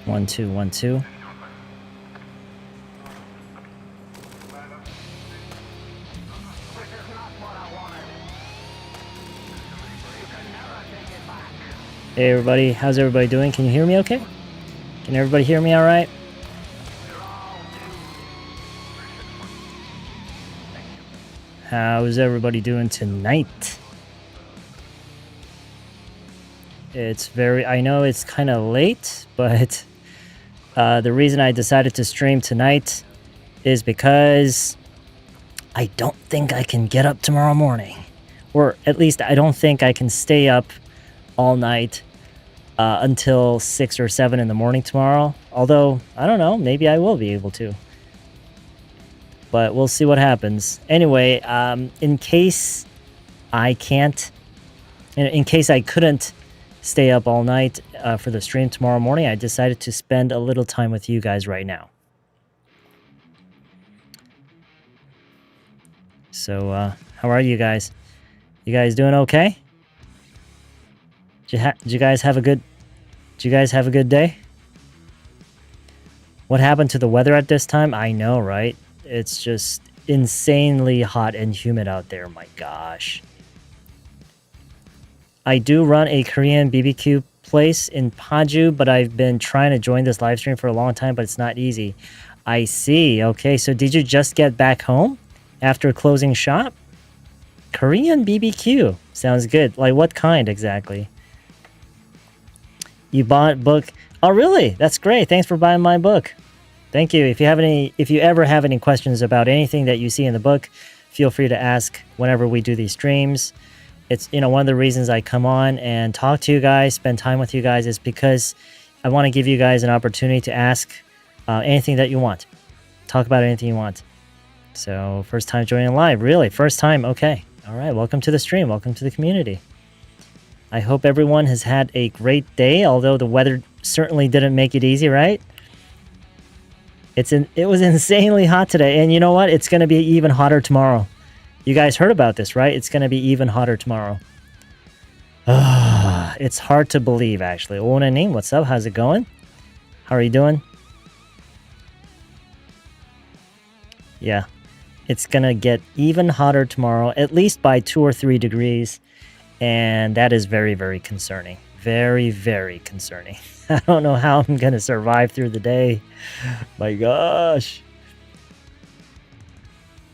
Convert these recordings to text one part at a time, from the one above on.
1 2 1 2. Hey everybody, how's everybody doing? Can you hear me okay? Can everybody hear me all right? How's everybody doing tonight? I know it's kind of late, but the reason I decided to stream tonight is because I don't think I can get up tomorrow morning. Or at least I don't think I can stay up all night until 6 or 7 in the morning tomorrow. Although, I don't know, maybe I will be able to. But we'll see what happens. Anyway, in case I couldn't stay up all night for the stream tomorrow morning, I decided to spend a little time with you guys right now. So, how are you guys? You guys doing okay? Did you guys have a good day? What happened to the weather at this time? I know, right? It's just insanely hot and humid out there. My gosh. I do run a Korean BBQ place in Paju, but I've been trying to join this live stream for a long time, but it's not easy. I see. Okay, so did you just get back home after closing shop? Korean BBQ. Sounds good. Like what kind exactly? You bought book. Oh, really? That's great. Thanks for buying my book. Thank you. If you ever have any questions about anything that you see in the book, feel free to ask whenever we do these streams. It's, one of the reasons I come on and talk to you guys, spend time with you guys, is because I want to give you guys an opportunity to ask anything that you want. Talk about anything you want. So, first time joining live. Really? First time? Okay. All right. Welcome to the stream. Welcome to the community. I hope everyone has had a great day, although the weather certainly didn't make it easy, right? It was insanely hot today, and you know what? It's going to be even hotter tomorrow. You guys heard about this, right? It's going to be even hotter tomorrow. It's hard to believe, actually. Onanim, what's up? How's it going? How are you doing? Yeah, it's going to get even hotter tomorrow, at least by 2 or 3 degrees. And that is very, very concerning. Very, very concerning. I don't know how I'm going to survive through the day. My gosh.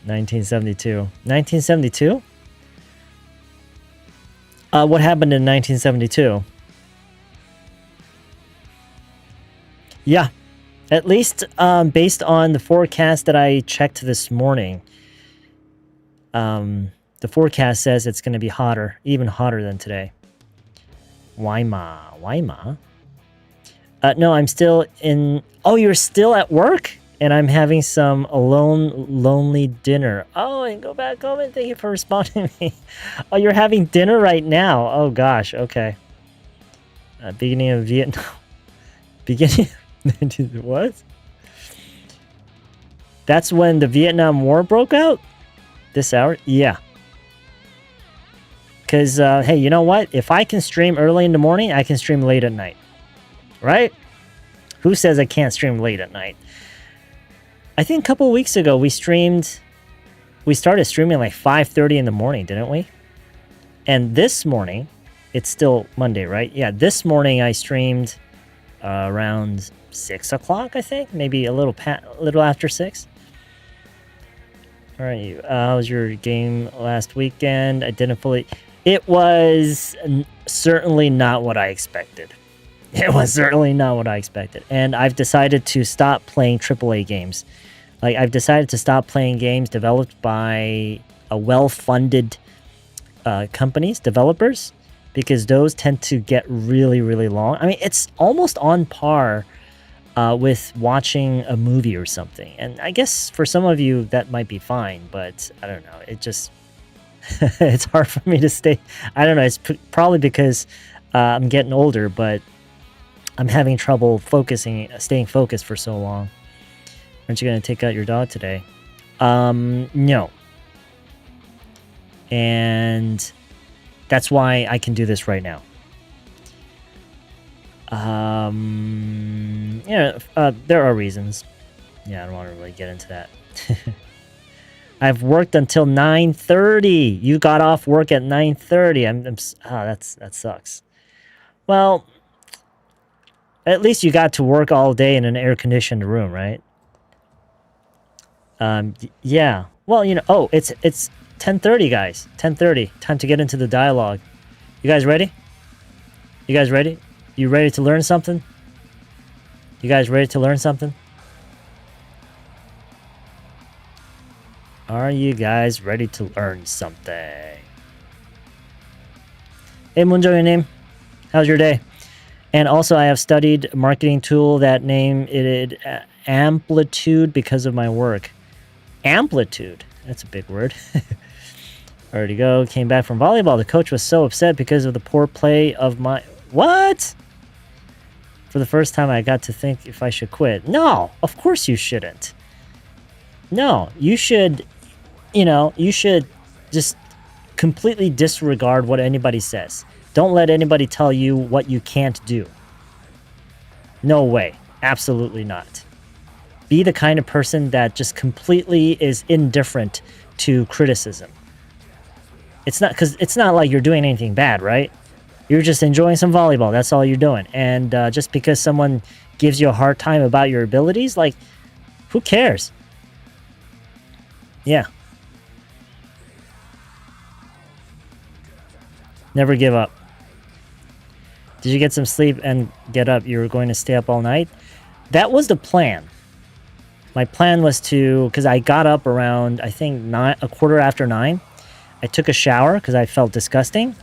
1972. 1972? What happened in 1972? Yeah. At least based on the forecast that I checked this morning. The forecast says it's going to be hotter, even hotter than today. Waima? No, I'm still in... Oh, you're still at work? And I'm having some lonely dinner. Oh, and go back home and thank you for responding to me. Oh, you're having dinner right now. Oh, gosh. Okay. Beginning of Vietnam. Beginning of... What? That's when the Vietnam War broke out? This hour? Yeah. Because, hey, you know what? If I can stream early in the morning, I can stream late at night. Right? Who says I can't stream late at night? I think a couple weeks ago, we started streaming like 5:30 in the morning, didn't we? And this morning, it's still Monday, right? Yeah, this morning I streamed around 6 o'clock, I think. Maybe a little after 6. All right, how was your game last weekend? I didn't fully... It was certainly not what I expected. It was certainly not what I expected. And I've decided to stop playing AAA games. Like, I've decided to stop playing games developed by a well-funded developers, because those tend to get really, really long. I mean, it's almost on par with watching a movie or something. And I guess for some of you, that might be fine, but I don't know. It just... it's hard for me to stay... I don't know. It's probably because I'm getting older, but I'm having trouble staying focused for so long. Aren't you going to take out your dog today? No. And that's why I can do this right now. Yeah, there are reasons. Yeah, I don't want to really get into that. I've worked until 9:30. You got off work at 9:30. That sucks. Well, at least you got to work all day in an air-conditioned room, right? Yeah. Well, oh, it's 10:30, guys. 10:30. Time to get into the dialogue. You guys ready? You guys ready? You ready to learn something? You guys ready to learn something? Are you guys ready to learn something? Hey, Munjo, your name? How's your day? And also, I have studied a marketing tool that name it Amplitude because of my work. Amplitude. That's a big word. Already go. Came back from volleyball. The coach was so upset because of the poor play of my... What? For the first time, I got to think if I should quit. No, of course you shouldn't. No, you should, you should just completely disregard what anybody says. Don't let anybody tell you what you can't do. No way. Absolutely not. Be the kind of person that just completely is indifferent to criticism. It's not like you're doing anything bad, right? You're just enjoying some volleyball. That's all you're doing. And just because someone gives you a hard time about your abilities, like, who cares? Yeah. Never give up. Did you get some sleep and get up? You were going to stay up all night? That was the plan. My plan was to, because I got up around, I think, 9:15. I took a shower because I felt disgusting.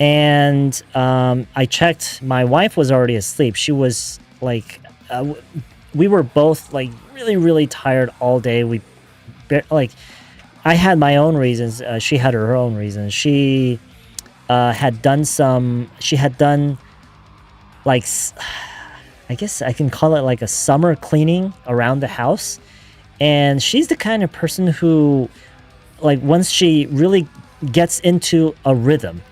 And I checked. My wife was already asleep. She was like, we were both like really, really tired all day. I had my own reasons. She had her own reasons. She had done like, I guess I can call it like a summer cleaning around the house. And she's the kind of person who, like, once she really gets into a rhythm,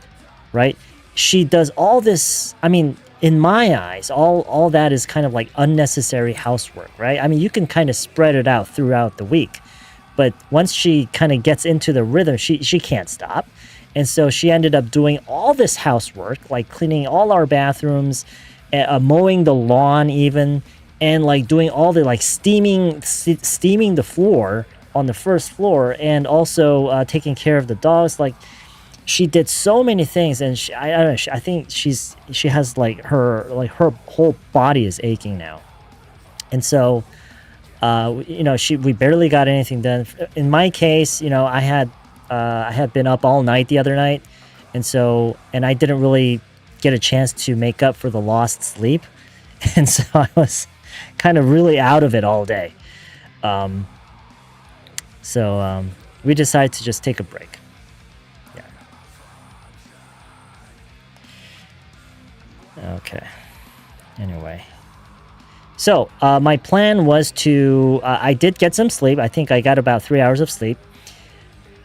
right? She does all this. I mean, in my eyes, all that is kind of like unnecessary housework, right? I mean, you can kind of spread it out throughout the week, but once she kind of gets into the rhythm, she can't stop. And so she ended up doing all this housework, like cleaning all our bathrooms, mowing the lawn even, and like doing all the like steaming the floor on the first floor, and also taking care of the dogs. Like, she did so many things, and I don't know. I think she has her whole body is aching now, and so we barely got anything done. In my case, I had been up all night the other night, and I didn't really get a chance to make up for the lost sleep, and so I was kind of really out of it all day. So we decided to just take a break. Okay. Anyway. So, my plan was to... I did get some sleep. I think I got about 3 hours of sleep.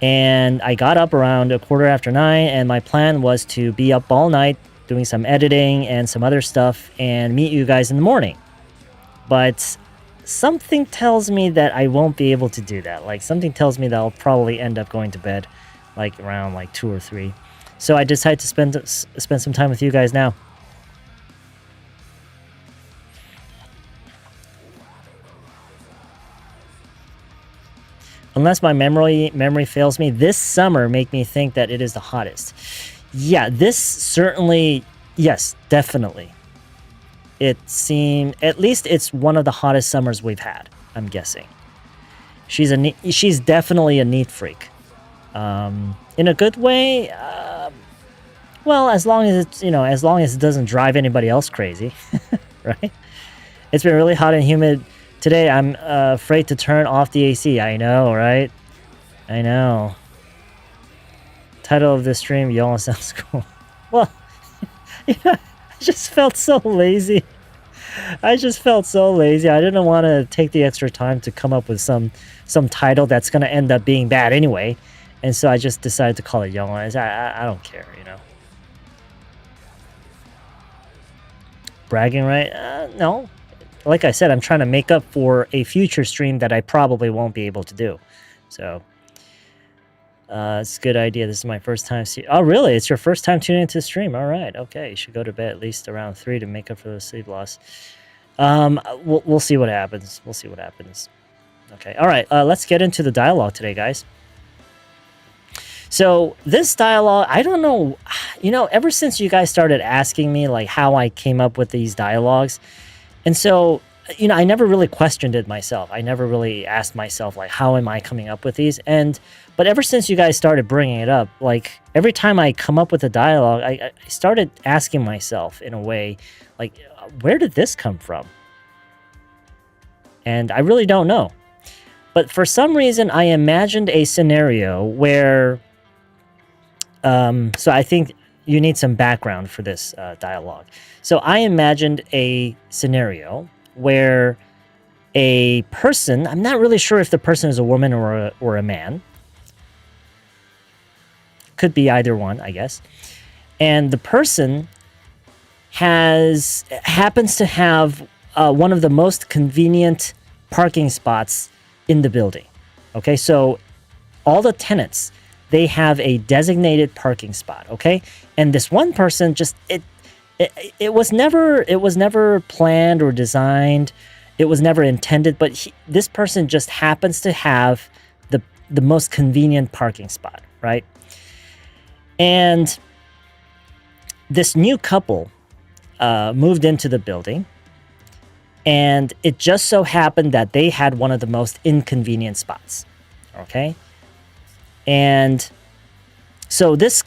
And I got up around 9:15, and my plan was to be up all night doing some editing and some other stuff and meet you guys in the morning. But something tells me that I won't be able to do that. Like, something tells me that I'll probably end up going to bed like around like 2 or 3. So I decided to spend some time with you guys now. Unless my memory fails me, this summer make me think that it is the hottest. Yeah, this certainly, yes, definitely. It seemed, at least it's one of the hottest summers we've had, I'm guessing. She's definitely a neat freak. In a good way, well, as long as it's, as long as it doesn't drive anybody else crazy, right? It's been really hot and humid. Today, I'm afraid to turn off the AC. I know, right? I know. Title of this stream, y'all sounds cool. Well, I just felt so lazy. I didn't want to take the extra time to come up with some title that's going to end up being bad anyway. And so I just decided to call it Young. I don't care, bragging, right? No. Like I said, I'm trying to make up for a future stream that I probably won't be able to do. So, it's a good idea. This is my first time. Oh, really? It's your first time tuning into the stream? All right. Okay. You should go to bed at least around 3 to make up for the sleep loss. We'll see what happens. We'll see what happens. Okay. All right. Let's get into the dialogue today, guys. So this dialogue, I don't know, ever since you guys started asking me like how I came up with these dialogues, and so, I never really questioned it myself. I never really asked myself like, how am I coming up with these? But ever since you guys started bringing it up, like every time I come up with a dialogue, I started asking myself in a way, like, where did this come from? And I really don't know. But for some reason, I imagined a scenario where, so I think you need some background for this dialogue. So I imagined a scenario where a person, I'm not really sure if the person is a woman or a man. Could be either one, I guess. And the person happens to have one of the most convenient parking spots in the building. Okay, so all the tenants, they have a designated parking spot. Okay, and this one person just it was never planned or designed. It was never intended, but this person just happens to have the most convenient parking spot, right? And this new couple moved into the building, and it just so happened that they had one of the most inconvenient spots. Okay, and so this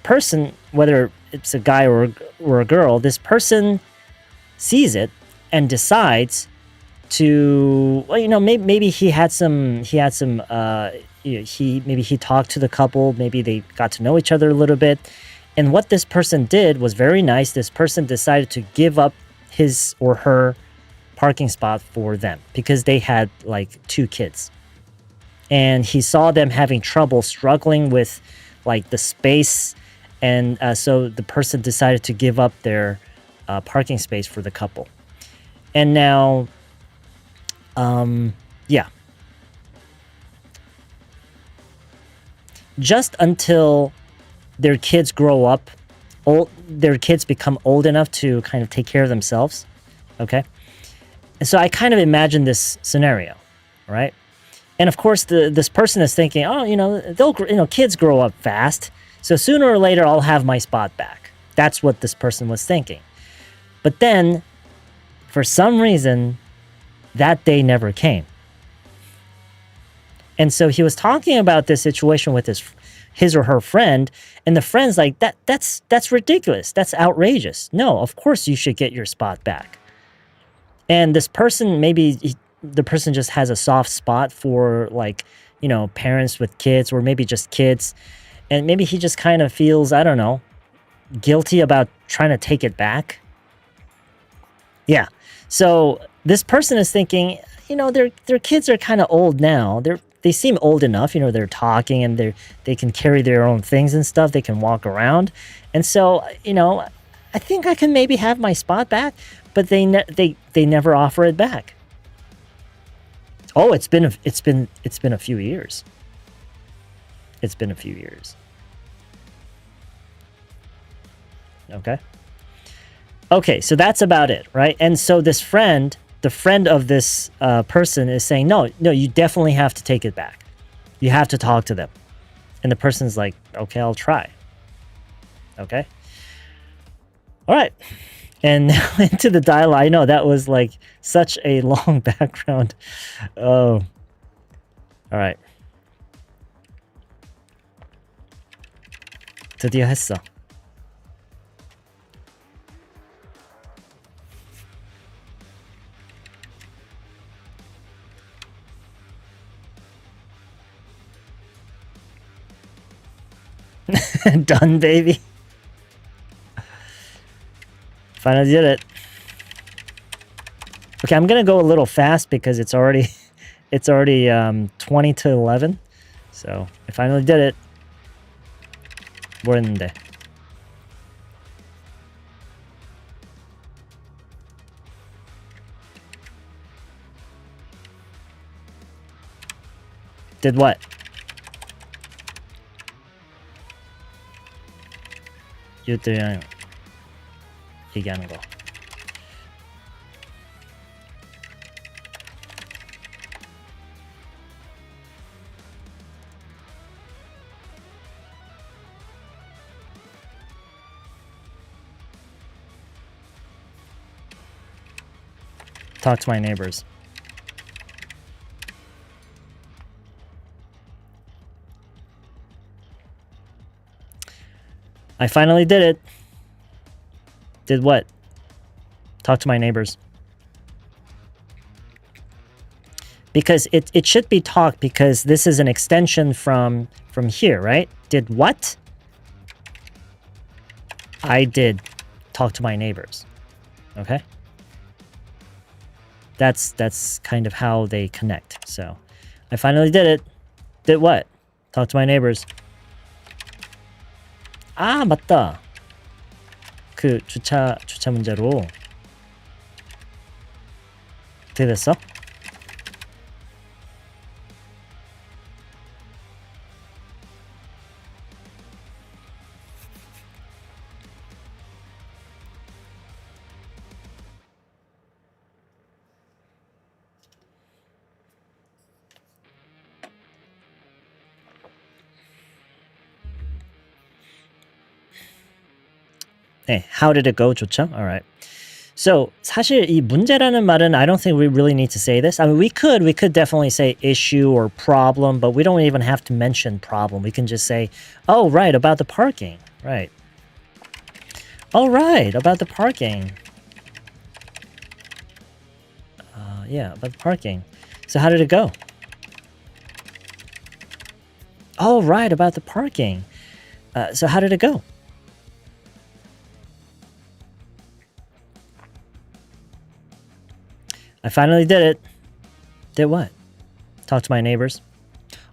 person, whether it's a guy or a girl, this person sees it and decides to, well, maybe he talked to the couple, maybe they got to know each other a little bit, and what this person did was very nice. This person decided to give up his or her parking spot for them because they had like 2 kids, and he saw them having trouble struggling with like the space, and so the person decided to give up their parking space for the couple. And now just until their kids grow up, their kids become old enough to kind of take care of themselves. Okay, and so I kind of imagine this scenario, right? And of course, this person is thinking, oh, kids grow up fast, so sooner or later I'll have my spot back. That's what this person was thinking. But then, for some reason, that day never came. And so he was talking about this situation with his or her friend, and the friend's like, that's ridiculous. That's outrageous. No, of course you should get your spot back. And this person, the person just has a soft spot for like, parents with kids, or maybe just kids. And maybe he just kind of feels, I don't know, guilty about trying to take it back. Yeah. So this person is thinking, their kids are kind of old now. They seem old enough, they're talking and they can carry their own things and stuff. They can walk around. And so, I think I can maybe have my spot back, but they never offer it back. Oh, it's been a few years. It's been a few years. Okay, so that's about it, right? And so this friend, the friend of this person is saying, no, you definitely have to take it back. You have to talk to them. And the person's like, okay, I'll try. Okay. All right. And now into the dialogue. I know that was like such a long background. Oh. All right. 드디어 했어. Done, baby. Finally did it. Okay, I'm gonna go a little fast because it's already 20 to 11. So I finally did it. 뭐랬는데? Did what? 이웃들이랑 얘기하는 거. Talk to my neighbors. I finally did it. Did what? Talk to my neighbors. Because it should be talk because this is an extension from here, right? Did what? I did talk to my neighbors. Okay? That's kind of how they connect. So I finally did it. Did what? Talk to my neighbors. 아, 맞다. 그 주차 문제로. 어떻게 됐어? 네, how did it go? 좋죠? Alright. So, 사실 이 문제라는 말은 I don't think we really need to say this. I mean, we could definitely say issue or problem, but we don't even have to mention problem. We can just say, oh, right, about the parking. Right. Oh, right, about the parking. Yeah, about the parking. So how did it go? Oh, right, about the parking. So how did it go? I finally did it. Did what? Talk to my neighbors.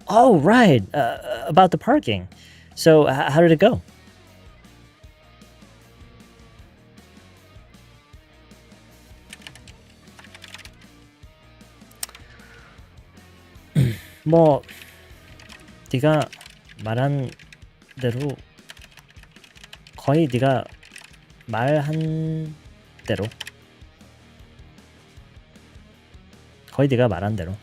Oh, right. About the parking. So how did it go? 뭐 네가 말한 대로 거의 네가 말한 대로 거의 네가 말한 대로.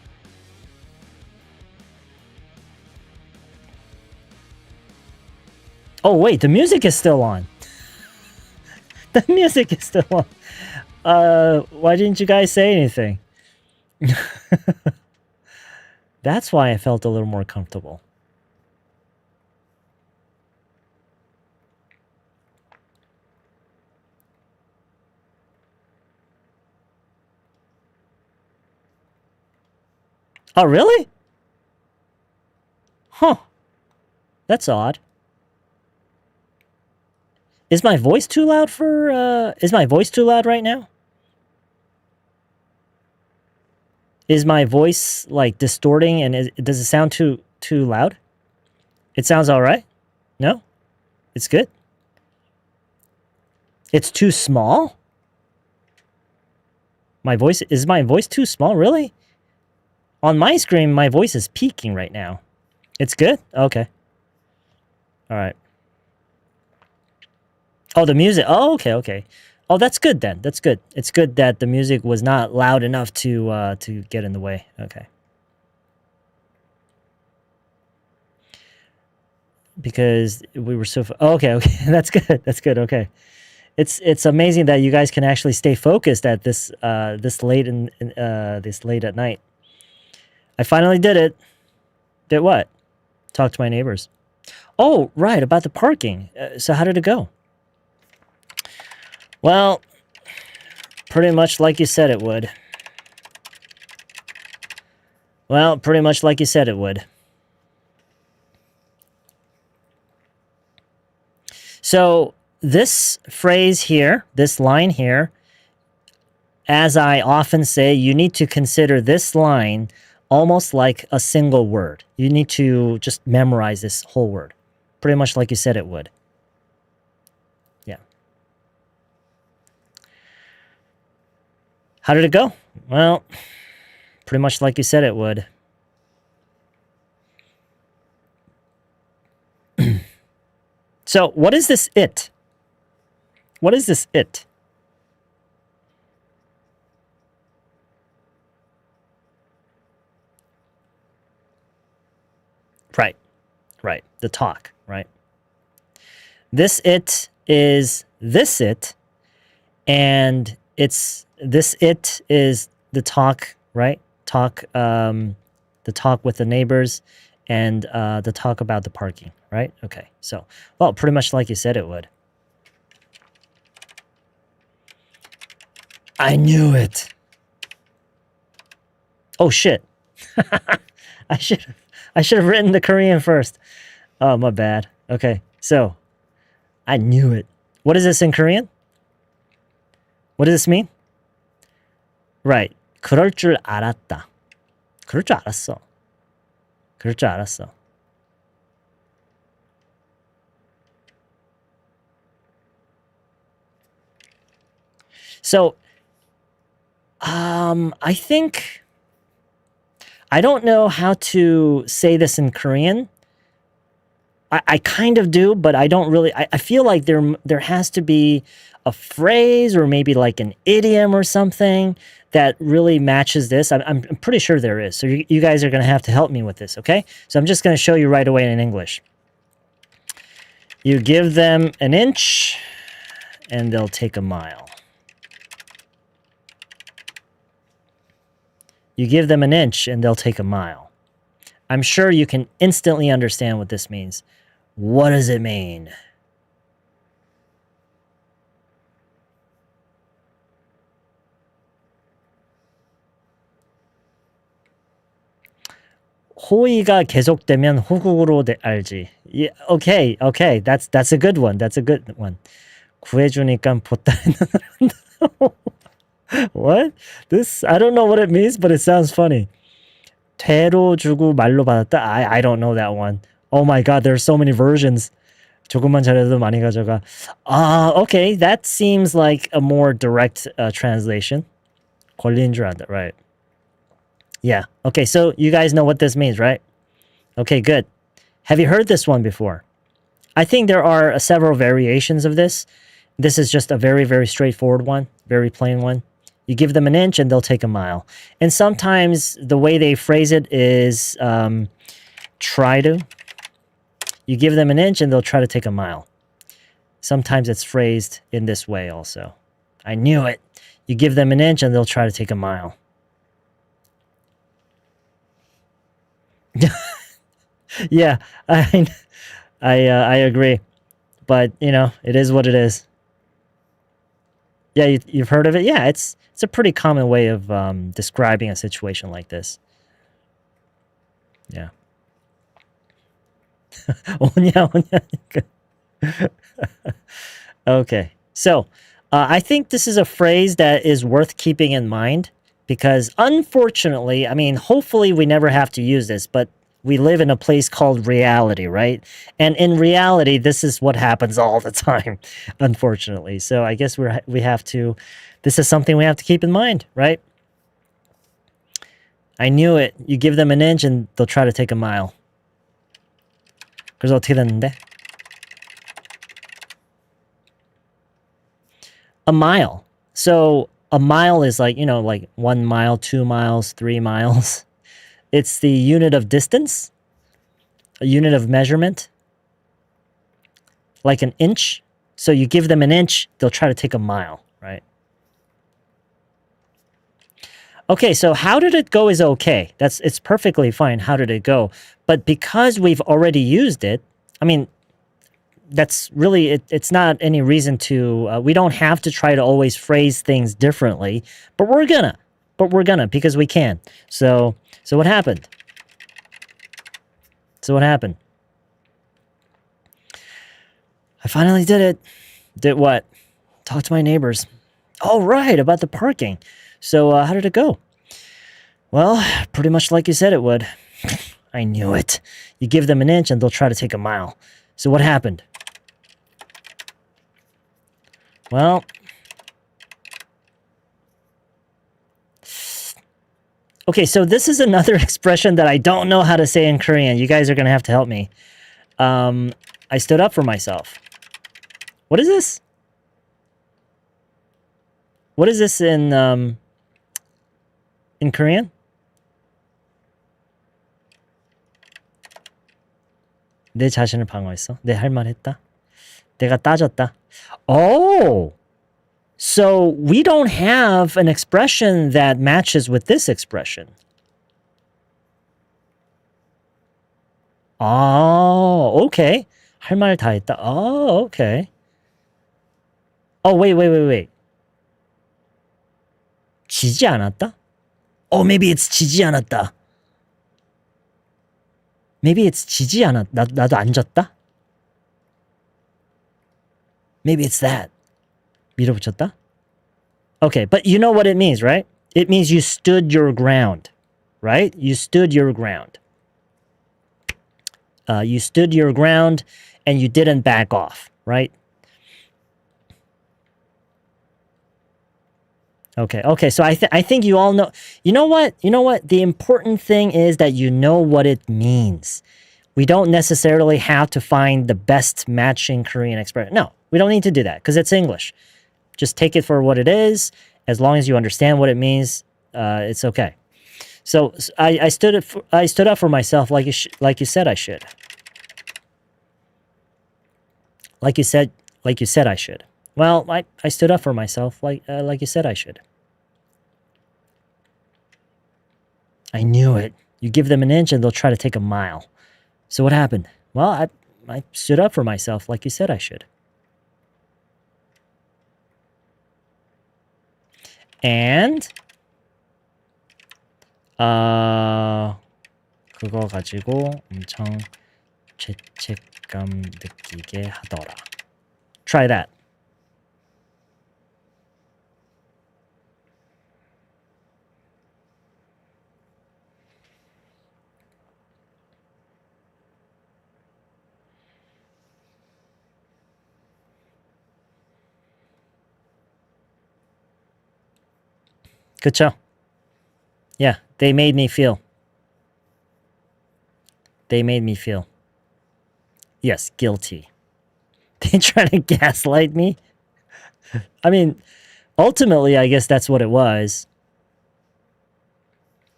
Oh wait, the music is still on. The music is still on. Why didn't you guys say anything? That's why I felt a little more comfortable. Oh, really? Huh. That's odd. Is my voice too loud for, is my voice too loud right now? Is my voice, like, distorting and does it sound too loud? It sounds alright? No? It's good? It's too small? Is my voice too small? Really? On my screen, my voice is peaking right now. It's good? Okay. Alright. Oh, the music. Oh, okay. Oh, that's good then. That's good. It's good that the music was not loud enough to get in the way. Okay. Because we were so... okay. That's good. That's good. Okay. It's amazing that you guys can actually stay focused at this this late at night. I finally did it. Did what? Talk to my neighbors. Oh, right, about the parking. So how did it go? Well, pretty much like you said it would. Well, pretty much like you said it would. So this phrase here, this line here, as I often say, you need to consider this line almost like a single word. You need to just memorize this whole word. Pretty much like you said it would. Yeah. How did it go? Well, pretty much like you said it would. So what is this it? What is this it? Right. Right. The talk, right? This it is this it, and this it is the talk, right? Talk, the talk with the neighbors, and the talk about the parking, right? Okay, so, well, pretty much like you said it would. I knew it. Oh shit. I should have written the Korean first. Oh, my bad. Okay, so I knew it. What is this in Korean? What does this mean? Right. 그럴 줄 알았다. 그럴 줄 알았어. 그럴 줄 알았어. So, I think I don't know how to say this in Korean. I kind of do, but I don't really. I feel like there has to be a phrase or maybe like an idiom or something that really matches this. I'm pretty sure there is. So you guys are going to have to help me with this, okay? So I'm just going to show you right away in English. You give them an inch, and they'll take a mile. You give them an inch, and they'll take a mile. I'm sure you can instantly understand what this means. What does it mean? 호의가 계속되면 호국으로 알지. Yeah, okay. That's a good one. That's a good one. 구해주니까 보따리는 What? This, I don't know what it means, but it sounds funny. 대로 주고 말로 받았다. I don't know that one. Oh my god, there are so many versions. 조금만 잘해도 많이 가져가. Okay, that seems like a more direct translation. 권리인 줄 알았다, right? Yeah. Okay, so you guys know what this means, right? Okay, good. Have you heard this one before? I think there are several variations of this. This is just a very, very straightforward one, very plain one. You give them an inch and they'll take a mile. And sometimes the way they phrase it is try to. You give them an inch and they'll try to take a mile. Sometimes it's phrased in this way also. I knew it. You give them an inch and they'll try to take a mile. Yeah, I agree. But, you know, it is what it is. Yeah, you've heard of it? Yeah, it's a pretty common way of describing a situation like this. Yeah. 오냐. Okay, so I think this is a phrase that is worth keeping in mind because unfortunately, I mean, hopefully we never have to use this, but we live in a place called reality, right? And in reality, this is what happens all the time, unfortunately. So I guess we have to, this is something we have to keep in mind, right? I knew it. You give them an inch and they'll try to take a mile. 그래서 어떻게 됐는데? A mile. So a mile is like, you know, like 1 mile, 2 miles, 3 miles. It's the unit of distance, a unit of measurement, like an inch. So you give them an inch, they'll try to take a mile, right? Okay, so how did it go is okay. It's perfectly fine. How did it go? But because we've already used it, I mean, that's really, it's not any reason to, we don't have to try to always phrase things differently, but we're gonna, because we can. So what happened? I finally did it. Did what? Talk to my neighbors. Oh, right, about the parking. So how did it go? Well, pretty much like you said it would. I knew it. You give them an inch and they'll try to take a mile. So what happened? Well, okay, so this is another expression that I don't know how to say in Korean. You guys are going to have to help me. I stood up for myself. What is this? What is this in Korean? 내 자신을 방어했어. 내 할 말 했다. 내가 따졌다. Oh! So we don't have an expression that matches with this expression. Oh, okay. 할 말 다 했다. Oh, okay. Oh, wait. 지지 않았다? Oh, maybe it's 지지 않았다. Maybe it's 지지 않았다. 나도 안 졌다? Maybe it's that. 밀어붙였다? Okay, but you know what it means, right? It means you stood your ground, right? You stood your ground. You stood your ground and you didn't back off, right? Okay, so I think you all know. You know what? The important thing is that you know what it means. We don't necessarily have to find the best matching Korean expression. No, we don't need to do that because it's English. Just take it for what it is. As long as you understand what it means, it's okay. So I stood up for myself like you said I should. Like you said I should. Well, I stood up for myself like you said I should. I knew it. You give them an inch and they'll try to take a mile. So what happened? Well, I stood up for myself like you said I should. And 그거 가지고 엄청 죄책감 느끼게 하더라. Try that. 그쵸? Yeah, they made me feel. Yes, guilty. They try to gaslight me. I mean, ultimately, I guess that's what it was.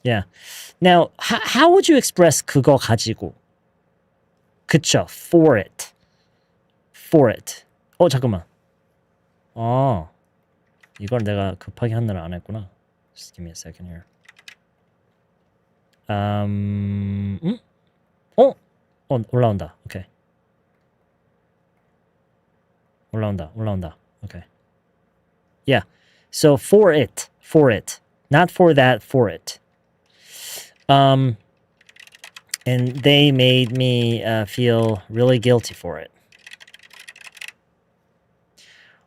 Yeah. Now, how would you express 그거 가지고? 그쵸, for it. 잠깐만. 이걸 내가 급하게 하느라 안 했구나. Just give me a second here. 올라온다. Okay. 올라온다. Okay. Yeah. So for it. Not for that, for it. And they made me feel really guilty for it.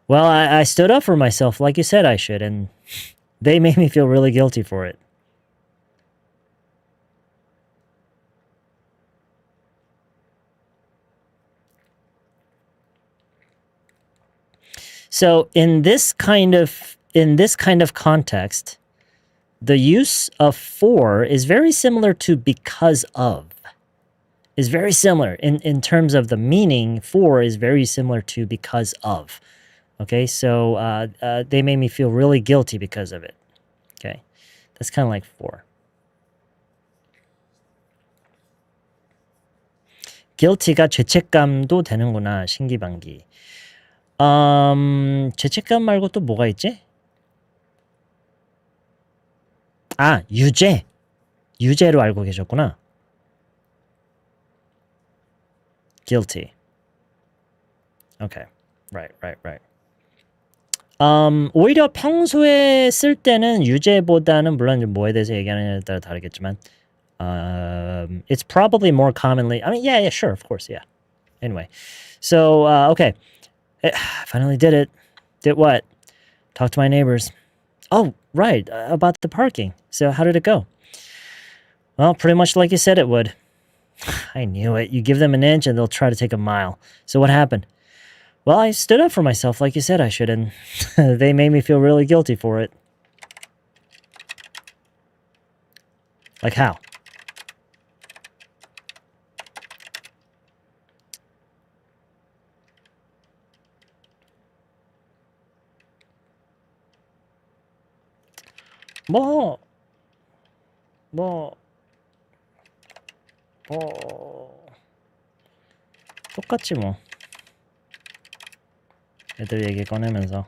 Well, I stood up for myself like you said I should, and they made me feel really guilty for it. So in this kind of context, the use of for is very similar to because of. Is very similar in terms of the meaning. For is very similar to because of. Okay, so they made me feel really guilty because of it. Okay, that's kind of like for. guilty가 죄책감도 되는구나. 신기방기. 죄책감 말고 또 뭐가 있지? 유죄로 알고 계셨구나. guilty. Okay. Right. 오히려 평소에 쓸 때는 유죄보다는 물론 뭐에 대해서 얘기하느냐에 따라 다르겠지만 it's probably more commonly. I mean, yeah, sure, of course, yeah. Anyway, so okay, I finally did it. Did what? Talk to my neighbors. Oh, right, about the parking. So how did it go? Well, pretty much like you said it would. I knew it. You give them an inch and they'll try to take a mile. So what happened? Well, I stood up for myself like you said I should, and they made me feel really guilty for it. Like how? 뭐, 뭐, 뭐, 똑같지 뭐. 애들 얘기 꺼내면서.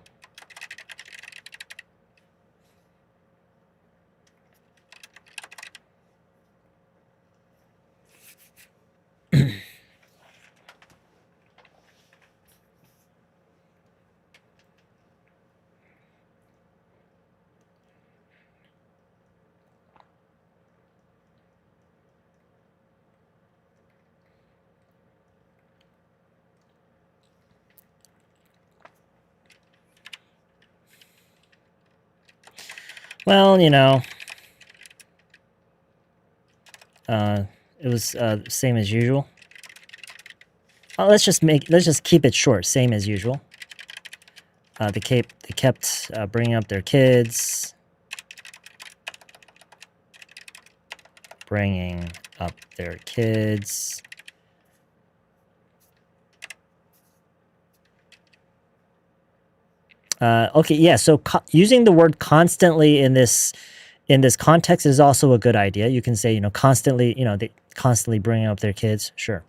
Well, you know, it was same as usual. Let's just keep it short. Same as usual. They kept bringing up their kids, bringing up their kids. Okay, yeah. So using the word constantly in this context is also a good idea. You can say, you know, constantly. You know, they constantly bringing up their kids. Sure.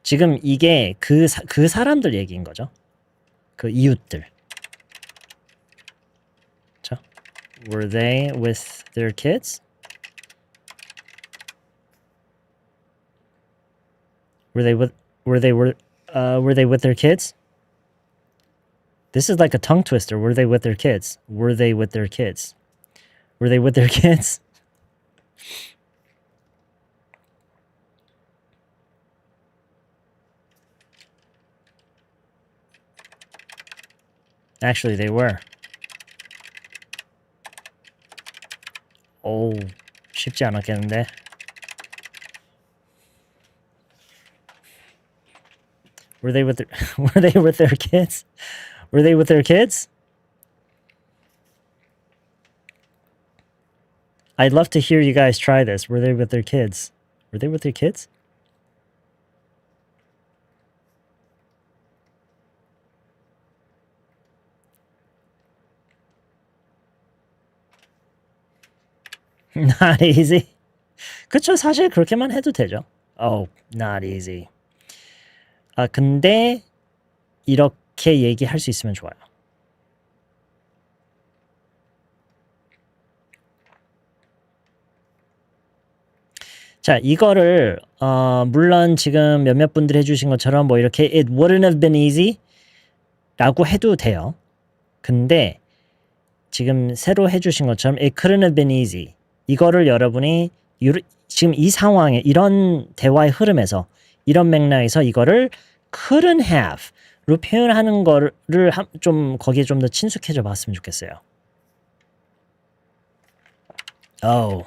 지금 이게 그 사람들 얘기인 거죠. 그 이웃들. 자, were they with their kids? Were they with their kids? This is like a tongue twister. Were they with their kids? Were they with their kids? Were they with their kids? Actually, they were. 오, 쉽지 않았겠는데. Were they with their kids? Were they with their kids? I'd love to hear you guys try this. Were they with their kids? Were they with their kids? Not easy. 그쵸, 사실 그렇게만 해도 되죠. Oh, not easy. 근데 이렇게 얘기할 수 있으면 좋아요. 자, 이거를 물론 지금 몇몇 분들이 해주신 것처럼 뭐 이렇게 it wouldn't have been easy 라고 해도 돼요. 근데 지금 새로 해주신 것처럼 it couldn't have been easy 이거를 여러분이 지금 이 상황에 이런 대화의 흐름에서 이런 맥락에서 이거를 couldn't have로 표현하는 거를 좀 거기에 좀 더 친숙해져 봤으면 좋겠어요. Oh,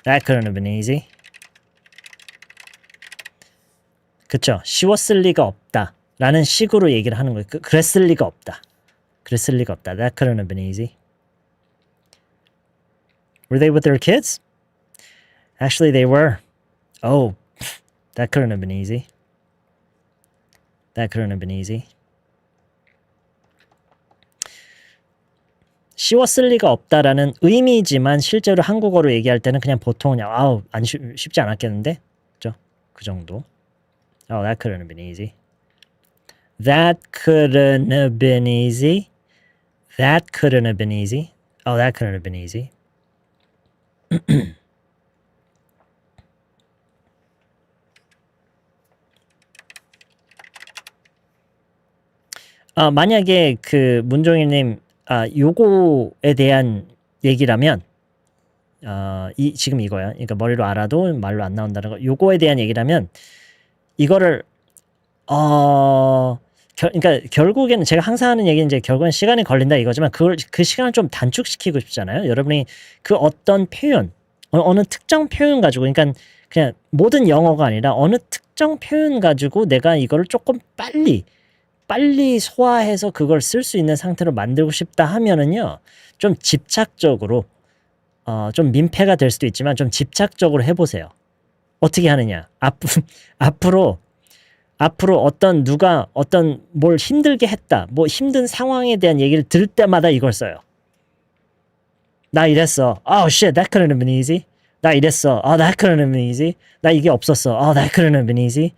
that couldn't have been easy. 그쵸? 쉬웠을 리가 없다 라는 식으로 얘기를 하는 거예요. 그랬을 리가 없다. 그랬을 리가 없다. That couldn't have been easy. Were they with their kids? Actually, they were. Oh, that couldn't have been easy. That couldn't have been easy. 쉬웠을 리가 없다라는 의미지만 실제로 한국어로 얘기할 때는 그냥 보통 그냥 아우 쉽지 않았겠는데? 그죠? 그 정도. Oh, that couldn't have been easy. That couldn't have been easy. That couldn't have been easy. Oh, that couldn't have been easy. 만약에 그 문종일님 요거에 대한 얘기라면 지금 이거야. 그러니까 머리로 알아도 말로 안 나온다는 거. 요거에 대한 얘기라면 이거를 그러니까 결국에는 제가 항상 하는 얘기는 이제 결국엔 시간이 걸린다 이거지만 그 시간을 좀 단축시키고 싶잖아요. 여러분이 그 어떤 표현, 어느 특정 표현 가지고, 그러니까 그냥 모든 영어가 아니라 어느 특정 표현 가지고 내가 이거를 조금 빨리 소화해서 그걸 쓸 수 있는 상태로 만들고 싶다 하면은요, 좀 집착적으로, 좀 민폐가 될 수도 있지만 좀 집착적으로 해보세요. 어떻게 하느냐? 앞으로 누가 뭘 힘들게 했다, 뭐 힘든 상황에 대한 얘기를 들을 때마다 이걸 써요. 나 이랬어. Oh shit, that couldn't have been easy. 나 이랬어. Oh, that couldn't have been easy. 나 이게 없었어. Oh, that couldn't have been easy.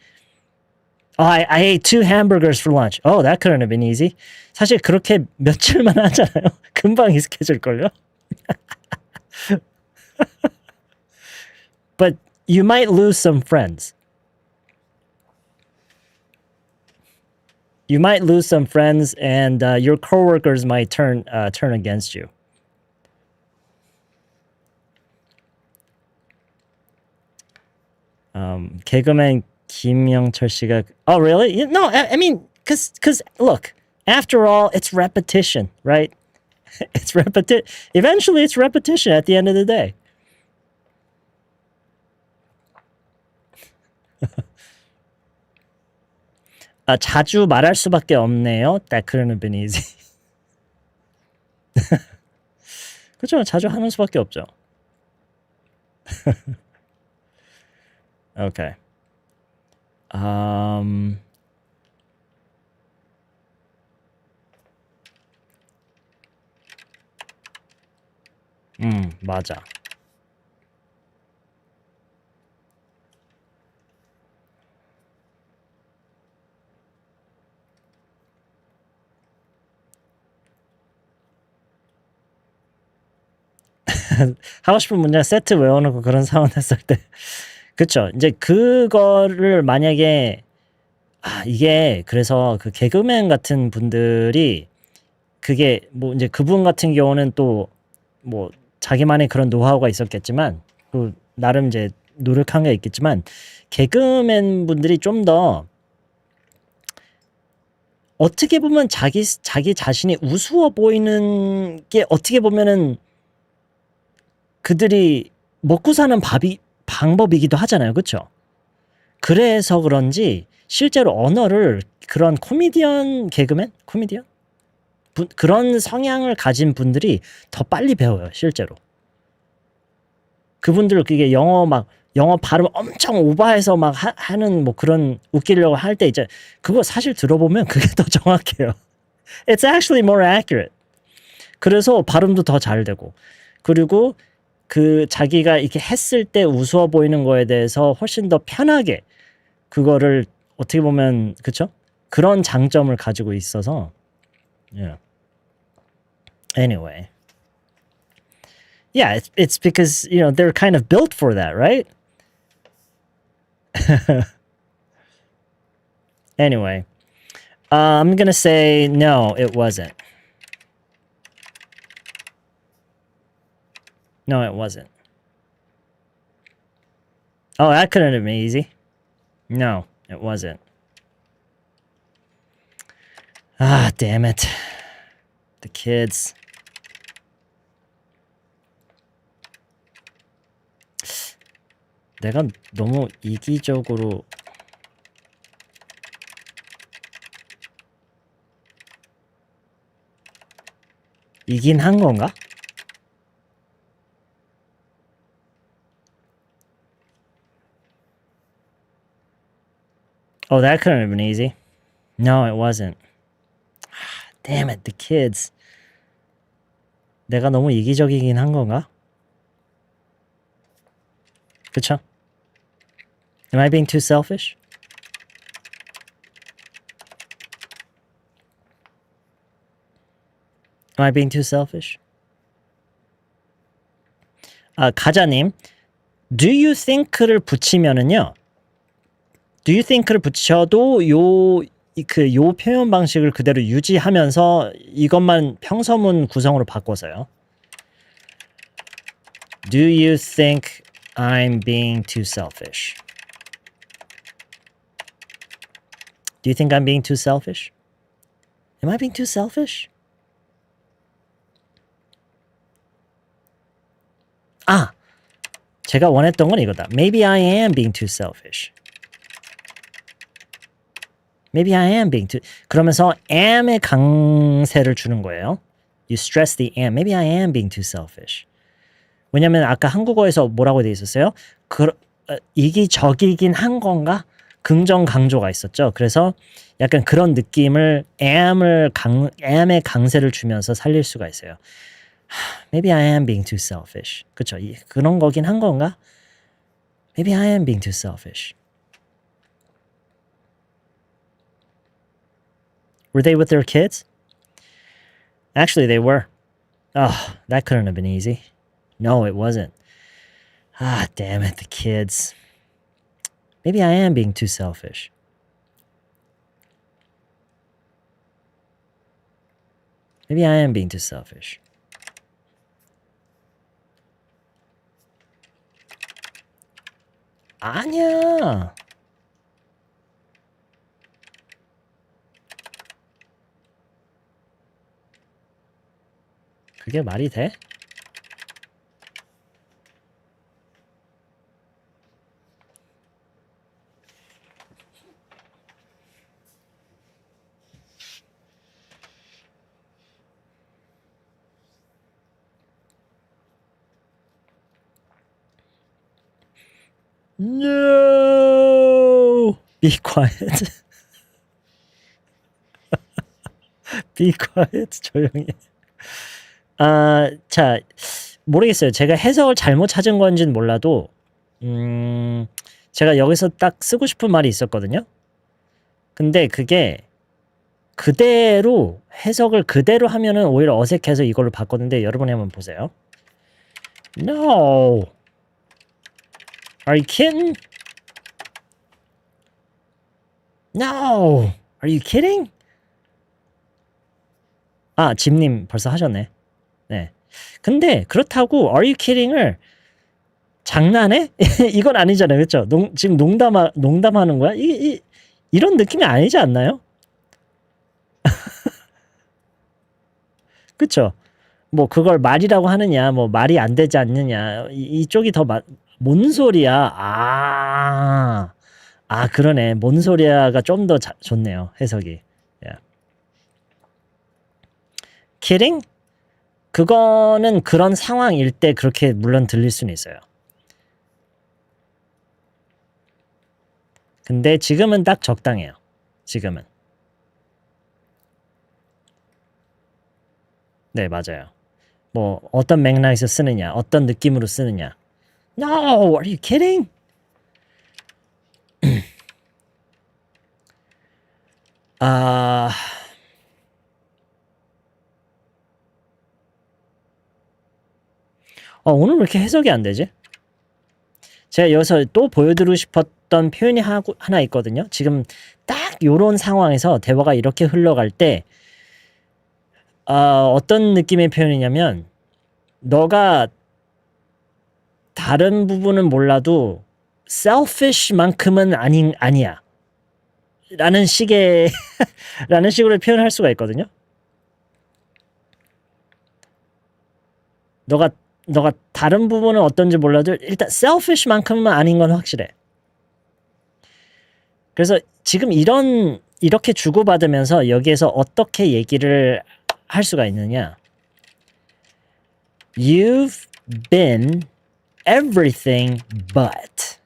Oh, I ate 2 hamburgers for lunch. Oh, that couldn't have been easy. 사실 그렇게 며칠만 하잖아요. 금방 익숙해질걸요? But you might lose some friends. You might lose some friends, and your coworkers might turn against you. 개그맨 김영철 씨가 oh really? No, I mean, cause look, after all, it's repetition, right? It's eventually it's repetition at the end of the day. 자주 말할 수밖에 없네요. That couldn't have been easy. 그렇죠. 자주 하는 수밖에 없죠. Okay. 맞아. 하고 싶은 문장 세트 외워놓고 그런 상황 했을 때 그쵸. 이제 그거를 만약에 이게 그래서 그 개그맨 같은 분들이 그게 뭐 이제 그분 같은 경우는 또 뭐 자기만의 그런 노하우가 있었겠지만 그 나름 이제 노력한 게 있겠지만 개그맨 분들이 좀 더 어떻게 보면 자기 자신이 우스워 보이는 게 어떻게 보면은 그들이 먹고 사는 방법이기도 하잖아요. 그쵸? 그래서 그런지 실제로 언어를 그런 개그맨? 코미디언? 그런 성향을 가진 분들이 더 빨리 배워요. 실제로. 그분들 그게 영어 발음 엄청 오버해서 막 하는 뭐 그런 웃기려고 할 때 이제 그거 사실 들어보면 그게 더 정확해요. It's actually more accurate. 그래서 발음도 더 잘 되고 그리고 그 자기가 이렇게 했을 때 우스워 보이는 거에 대해서 훨씬 더 편하게 그거를 어떻게 보면 그쵸? 그런 장점을 가지고 있어서 yeah. Anyway. Yeah, it's because, they're kind of built for that, right? Anyway. I'm going to say no, it wasn't. No, it wasn't. Oh, that couldn't have been easy. No, it wasn't. Damn it. The kids. 내가 너무 이기적으로 이긴 한 건가? Oh, that couldn't have been easy. No, it wasn't. Damn it, the kids. 내가 너무 이기적이긴 한 건가? 그쵸? Am I being too selfish? Am I being too selfish? 가자님, do you think를 붙이면은요, do you think를 붙여도 요 표현 방식을 그대로 유지하면서 이것만 평서문 구성으로 바꿔서요. Do you think I'm being too selfish? Do you think I'm being too selfish? Am I being too selfish? 아! 제가 원했던 건 이거다. Maybe I am being too selfish. Maybe I am being too... 그러면서 am의 강세를 주는 거예요. You stress the am. Maybe I am being too selfish. 왜냐면 아까 한국어에서 뭐라고 돼 있었어요? 이기적이긴 한 건가? 긍정 강조가 있었죠. 그래서 약간 그런 느낌을 am의 강세를 주면서 살릴 수가 있어요. Maybe I am being too selfish. 그쵸? 그런 거긴 한 건가? Maybe I am being too selfish. Were they with their kids? Actually, they were. Oh, that couldn't have been easy. No, it wasn't. Ah, damn it, the kids. Maybe I am being too selfish. Maybe I am being too selfish. 아니야. 그게 말이 돼? No! Be quiet. Be quiet. 조용히. 자, 모르겠어요. 제가 해석을 잘못 찾은 건지는 몰라도 제가 여기서 딱 쓰고 싶은 말이 있었거든요. 근데 그게 그대로 해석을 그대로 하면은 오히려 어색해서 이걸로 바꿨는데 여러분이 한번 보세요. No. Are you kidding? No. Are you kidding? 아, 집님 벌써 하셨네. 네. 근데 그렇다고 Are you kidding을 장난해? 이건 아니잖아요. 그렇죠? 지금 농담하는 거야? 이런 느낌이 아니지 않나요? 그렇죠? 뭐 그걸 말이라고 하느냐, 뭐 말이 안 되지 않느냐, 이쪽이 더 뭔 소리야? 그러네. 뭔 소리야가 좀 더 좋네요. 해석이. Yeah. Kidding? 그거는 그런 상황일 때 그렇게 물론 들릴 수는 있어요. 근데 지금은 딱 적당해요. 지금은. 네, 맞아요. 뭐 어떤 맥락에서 쓰느냐, 어떤 느낌으로 쓰느냐. No, are you kidding? 오늘 왜 이렇게 해석이 안 되지? 제가 여기서 또 보여드리고 싶었던 표현이 하나 있거든요. 지금 딱 요런 상황에서 대화가 이렇게 흘러갈 때 어떤 느낌의 표현이냐면 너가 다른 부분은 몰라도 selfish만큼은 아니야. 라는 식으로 표현할 수가 있거든요. 너가 다른 부분은 어떤지 몰라도 일단 selfish만큼은 아닌 건 확실해. 그래서 지금 이렇게 주고받으면서 여기에서 어떻게 얘기를 할 수가 있느냐. You've been everything but.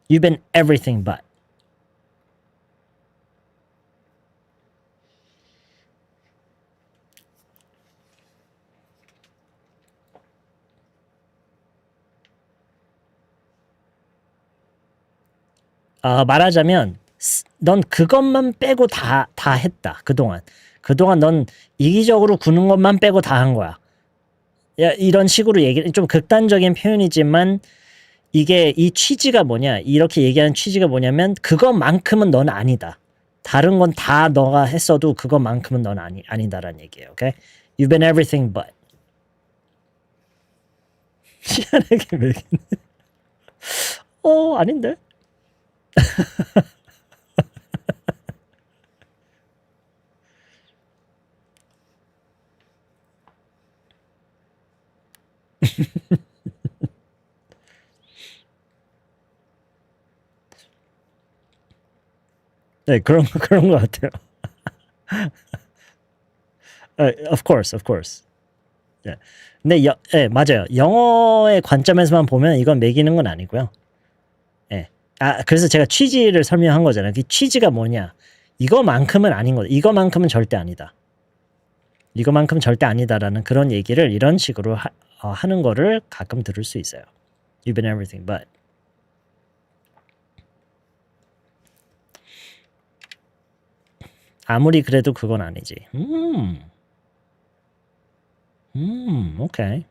You've been everything but. 말하자면 넌 그것만 빼고 다 했다. 그동안 넌 이기적으로 구는 것만 빼고 다 한 거야. 이런 식으로 좀 극단적인 표현이지만 이게 이 취지가 뭐냐, 이렇게 얘기하는 취지가 뭐냐면 그것만큼은 넌 아니다. 다른 건 다 너가 했어도 그것만큼은 넌 아니다라는 얘기예요. 오케이? You've been everything but. 희한하게 매기네. 아닌데? 네, 그런 것 같아요. Of course, of course. 네. 근데 네, 맞아요. 영어의 관점에서만 보면 이건 매기는 건 아니고요. 네. 그래서 제가 취지를 설명한 거잖아요. 그 취지가 뭐냐? 이거만큼은 아닌 거다. 이거만큼은 절대 아니다. 이거만큼 절대 아니다라는 그런 얘기를 이런 식으로 하는 거를 가끔 들을 수 있어요. You've been everything but. 아무리 그래도 그건 아니지. 오케이.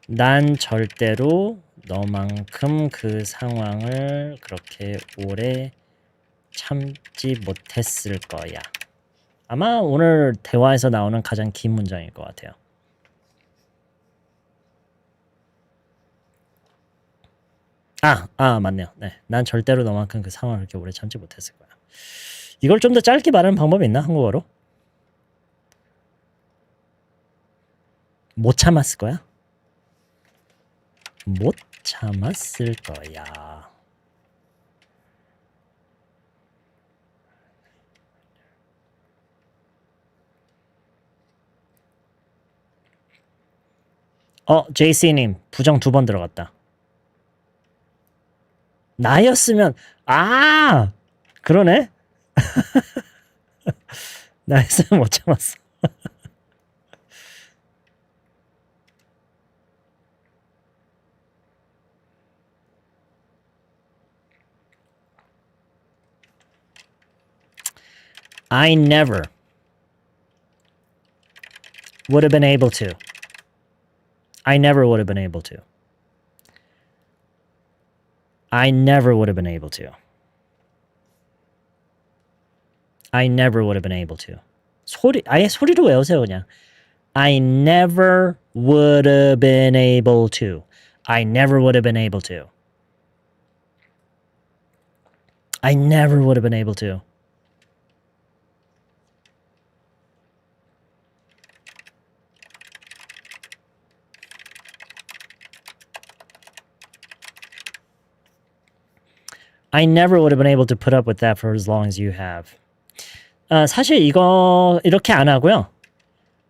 난 절대로 너만큼 그 상황을 그렇게 오래 참지 못했을 거야. 아마 오늘 대화에서 나오는 가장 긴 문장일 것 같아요. 맞네요. 네, 난 절대로 너만큼 그 상황을 그렇게 오래 참지 못했을 거야. 이걸 좀 더 짧게 말하는 방법이 있나? 한국어로? 못 참았을 거야? 못 참았을 거야. JC님 부정 2번 들어갔다. 나였으면 그러네. 나였으면 못 참았어. I never would have been able to. I never would have been able to. I never would have been able to. I never would have been able to. 아예 소리로 외우세요, 그냥. I never would have been able to. I never would have been able to. I never would have been able to. I never would have been able to put up with that for as long as you have. 사실 이거 이렇게 안 하고요.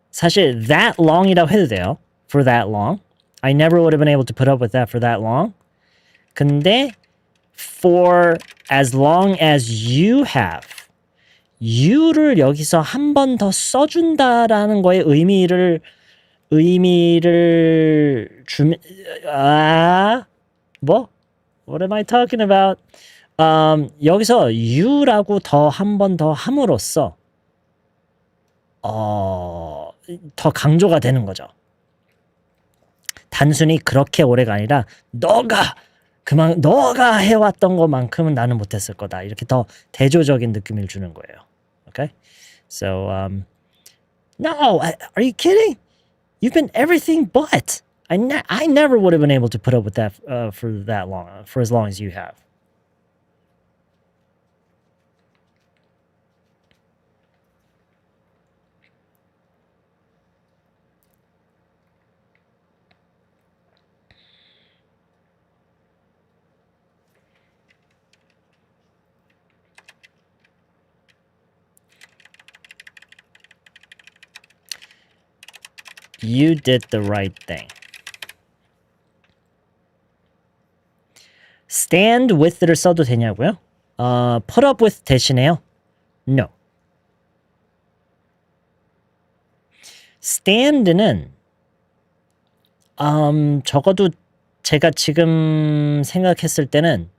사실 that long이라고 해도 돼요. For that long. I never would have been able to put up with that for that long. 근데 for as long as you have. you를 여기서 한 번 더 써준다라는 거에 의미를 주면 뭐? What am I talking about? 여기서 you라고 더 한 번 더 함으로써 더 강조가 되는 거죠. 단순히 그렇게 오래가 아니라 너가 해왔던 것만큼은 나는 못했을 거다. 이렇게 더 대조적인 느낌을 주는 거예요. Okay? So, no, are you kidding? You've been everything but. I never would have been able to put up with that for that long, for as long as you have. You did the right thing. stand with를 써도 되냐고요? put up with 대신에요? No. stand는 적어도 제가 지금 생각했을 때는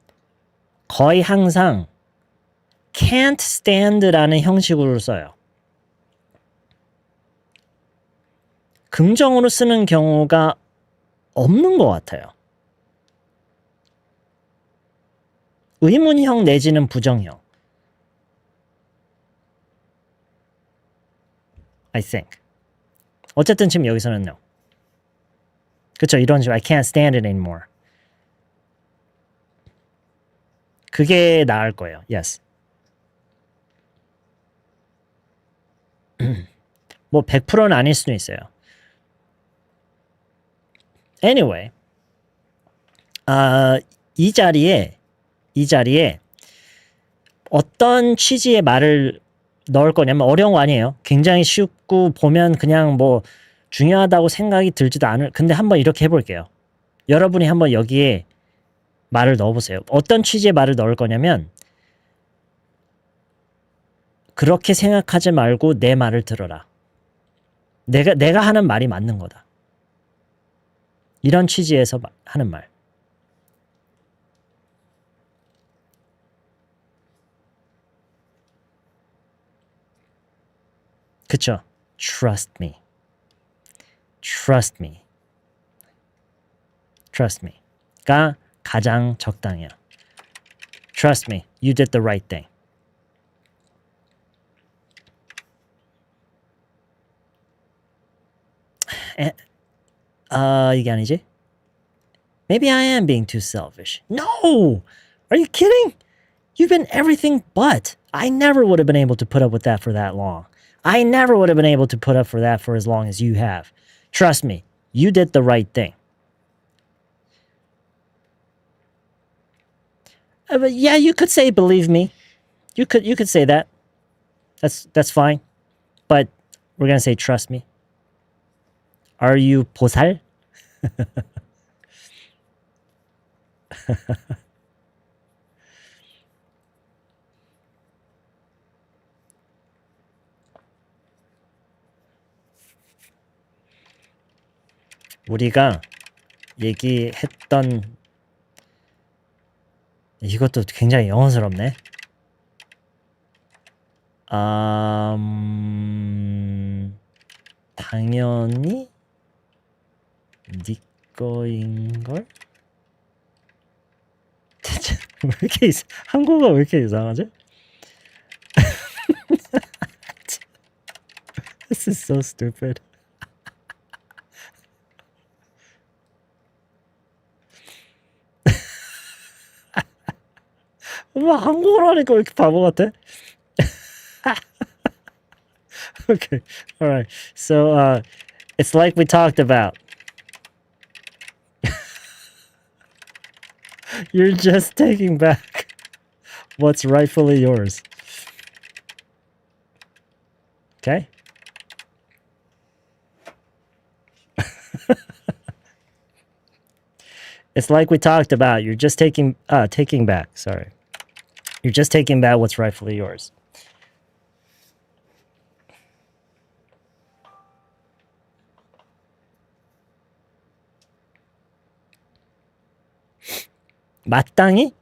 거의 항상 can't stand라는 형식으로 써요. 긍정으로 쓰는 경우가 없는 것 같아요. 의문형 내지는 부정형. I think. 어쨌든 지금 여기서는 no. 그쵸, 이런 식으로 I can't stand it anymore. 그게 나을 거예요. Yes. 뭐 100%는 아닐 수도 있어요. Anyway. 이 자리에 어떤 취지의 말을 넣을 거냐면 어려운 거 아니에요. 굉장히 쉽고 보면 그냥 뭐 중요하다고 생각이 들지도 않을. 근데 한번 이렇게 해볼게요. 여러분이 한번 여기에 말을 넣어보세요. 어떤 취지의 말을 넣을 거냐면 그렇게 생각하지 말고 내 말을 들어라. 내가 하는 말이 맞는 거다. 이런 취지에서 하는 말. 그쵸? Trust me. Trust me. Trust me.가 가장 적당해요. Trust me. You did the right thing. 이게 아니지? Maybe I am being too selfish. No! Are you kidding? You've been everything but. I never would have been able to put up with that for that long. I never would have been able to put up for that for as long as you have. Trust me, you did the right thing. But yeah, you could say believe me. You could say that. That's fine. But we're gonna say trust me. Are you 보살? 우리가 얘기했던 이것도 굉장히 영어스럽네. 당연히 네 거인걸? 대체 왜 이렇게 한국어가 왜 이렇게 이상하지? This is so stupid. 엄마 한국어로 하니까 왜 이렇게 바보 같아? Okay, all right. So it's like we talked about. You're just taking back what's rightfully yours. Okay? It's like we talked about. You're just taking back. Sorry. You're just taking back what's rightfully yours. 마땅히?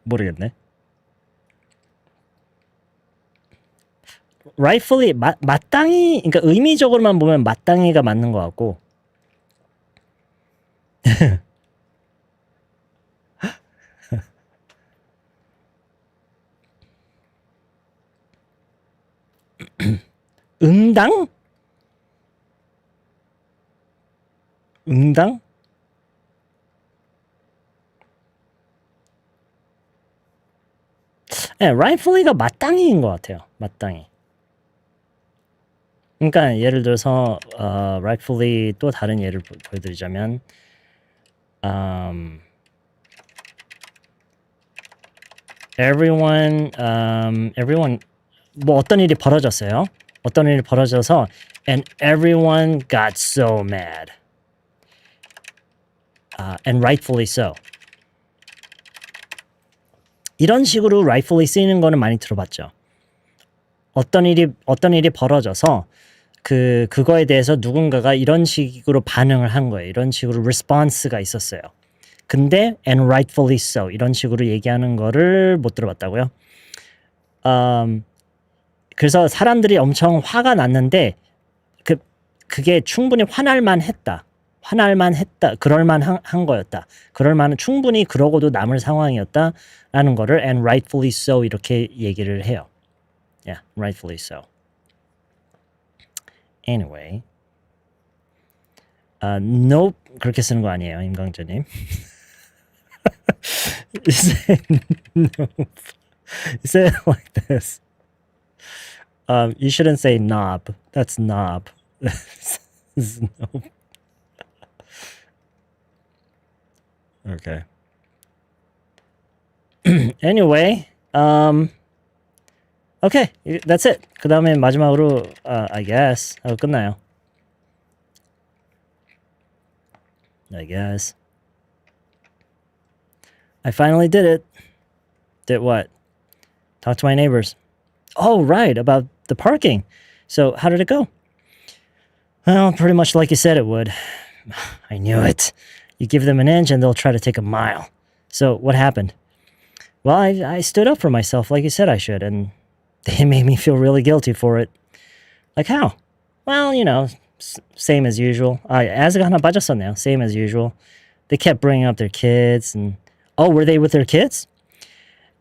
모르겠네. rightfully 마땅히, 그러니까 의미적으로만 보면 마땅히가 맞는 것 같고. 응당? 응당? 네, rightfully가 마땅히인 것 같아요. 마땅히. 그러니까 예를 들어서 rightfully 또 다른 예를 보여드리자면 everyone 뭐 어떤 일이 벌어졌어요. 어떤 일이 벌어져서 and everyone got so mad. And rightfully so. 이런 식으로 rightfully 쓰이는 거는 많이 들어봤죠. 어떤 일이 벌어져서 그거에 대해서 누군가가 이런 식으로 반응을 한 거예요. 이런 식으로 response가 있었어요. 근데 and rightfully so 이런 식으로 얘기하는 거를 못 들어봤다고요? 그래서 사람들이 엄청 화가 났는데 그게 충분히 화날만 했다. 그럴만한 거였다. 충분히 그러고도 남을 상황이었다라는 거를 and rightfully so 이렇게 얘기를 해요. Yeah, rightfully so. Anyway, nope 그렇게 쓰는 거 아니에요, 임강재님. You say nope. You say it like this. You shouldn't say knob. That's knob. This is nope. Okay. Anyway, okay, that's it. 그 다음에 마지막으로 I guess 하고 끝나요. I guess. I finally did it. Did what? Talk to my neighbors. Oh, right, about the parking. So how did it go? Well, pretty much like you said it would. I knew it. You give them an inch and they'll try to take a mile. So what happened? Well, I stood up for myself like you said I should, and they made me feel really guilty for it. Like how? Well, you know, same as usual. 아직가 하나 빠졌었네요. Same as usual. They kept bringing up their kids, and oh, were they with their kids?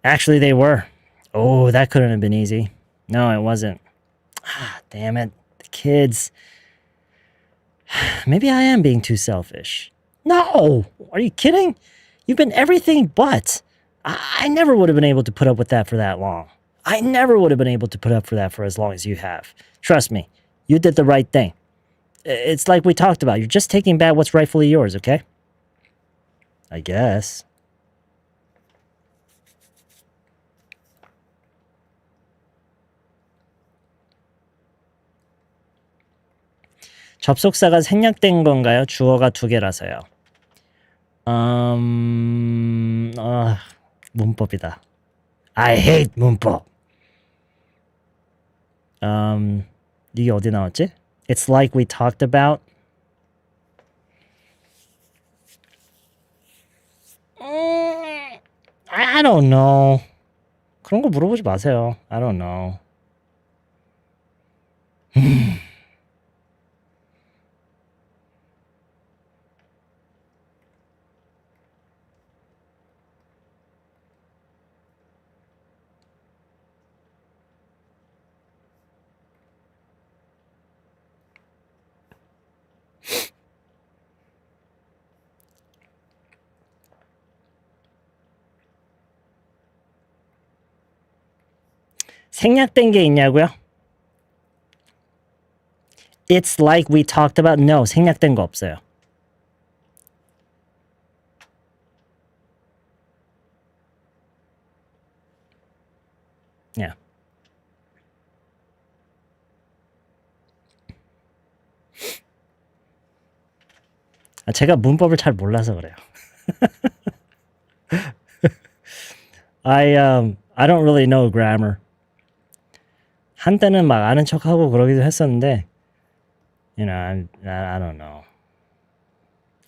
Actually, they were. Oh, that couldn't have been easy. No, it wasn't. Ah, damn it. The kids. Maybe I am being too selfish. No! Are you kidding? You've been everything but. I never would have been able to put up with that for that long. I never would have been able to put up for that for as long as you have. Trust me, you did the right thing. It's like we talked about. You're just taking back what's rightfully yours, okay? I guess. 접속사가 생략된 건가요? 주어가 두 개라서요. 문법이다. I hate 문법. 이게 어디 나왔지? It's like we talked about. I don't know. 그런 거 물어보지 마세요. I don't know. 생략된 게 있냐고요? It's like we talked about. No, 생략된 거 없어요. Yeah. 제가 문법을 잘 몰라서 그래요. I don't really know grammar. 한때는 막 아는 척하고 그러기도 했었는데, you know, I don't know.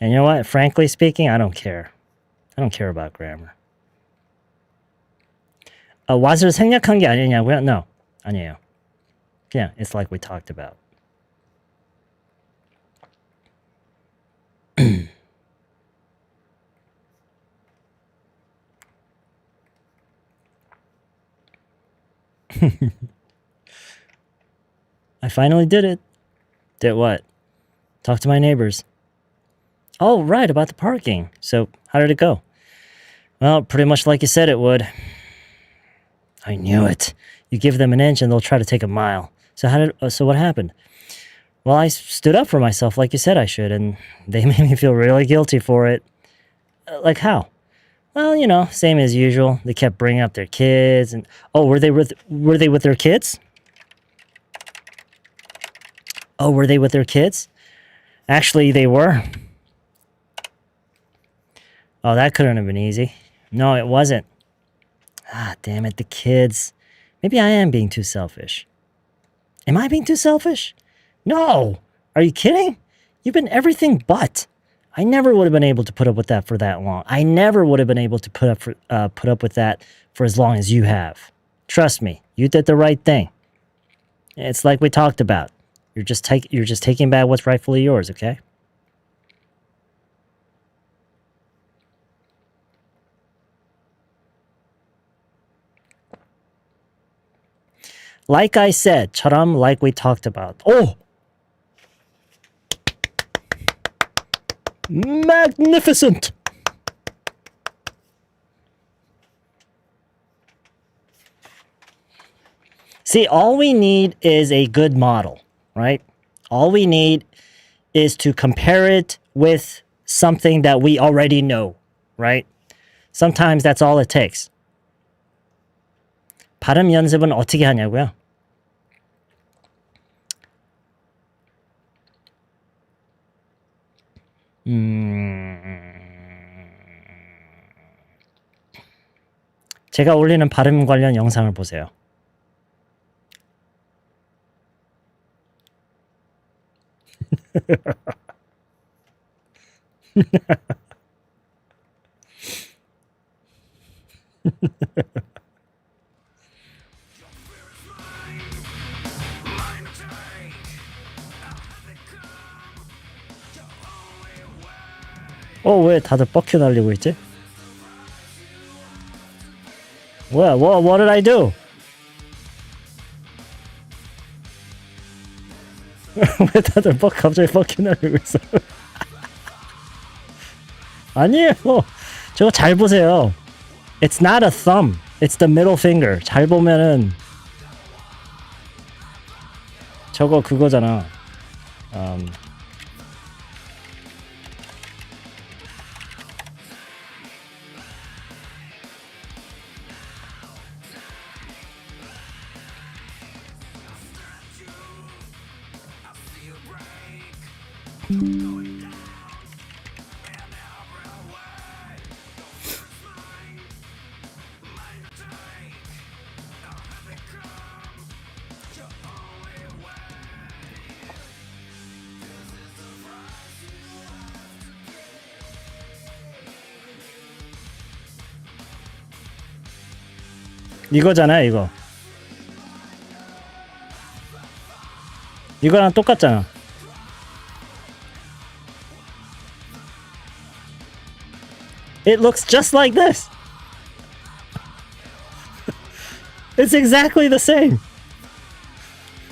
And you know what? Frankly speaking, I don't care. I don't care about grammar. what을 생략한 게 아니냐고요? No, 아니에요. 그냥 it's like we talked about. I finally did it. Did what? Talk to my neighbors. Oh, right, about the parking. So, how did it go? Well, pretty much like you said it would. I knew it. You give them an inch and they'll try to take a mile. So what happened? Well, I stood up for myself like you said I should, and they made me feel really guilty for it. Like how? Well, you know, same as usual. They kept bringing up their kids, and oh, were they with their kids? Oh, were they with their kids? Actually, they were. Oh, that couldn't have been easy. No, it wasn't. Ah, damn it, the kids. Maybe I am being too selfish. Am I being too selfish? No! Are you kidding? You've been everything but. I never would have been able to put up with that for that long. I never would have been able to put up with that for as long as you have. Trust me, you did the right thing. It's like we talked about. You're just taking back what's rightfully yours, okay? Like I said, 처럼, like we talked about. Oh! Magnificent! See, all we need is a good model, right? All we need is to compare it with something that we already know, right? Sometimes that's all it takes. 발음 연습은 어떻게 하냐고요? 제가 올리는 발음 관련 영상을 보세요. 왜 다들 뻑큐 날리고 있지? 뭐야? What did I do? 왜 다들 갑자기 뻑큐 날리고 있어? 아니에요. 저거 잘 보세요. It's not a thumb. It's the middle finger. 잘 보면은 저거 그거잖아. 이거잖아, 이거. 이거랑 똑같잖아. It looks just like this. It's exactly the same.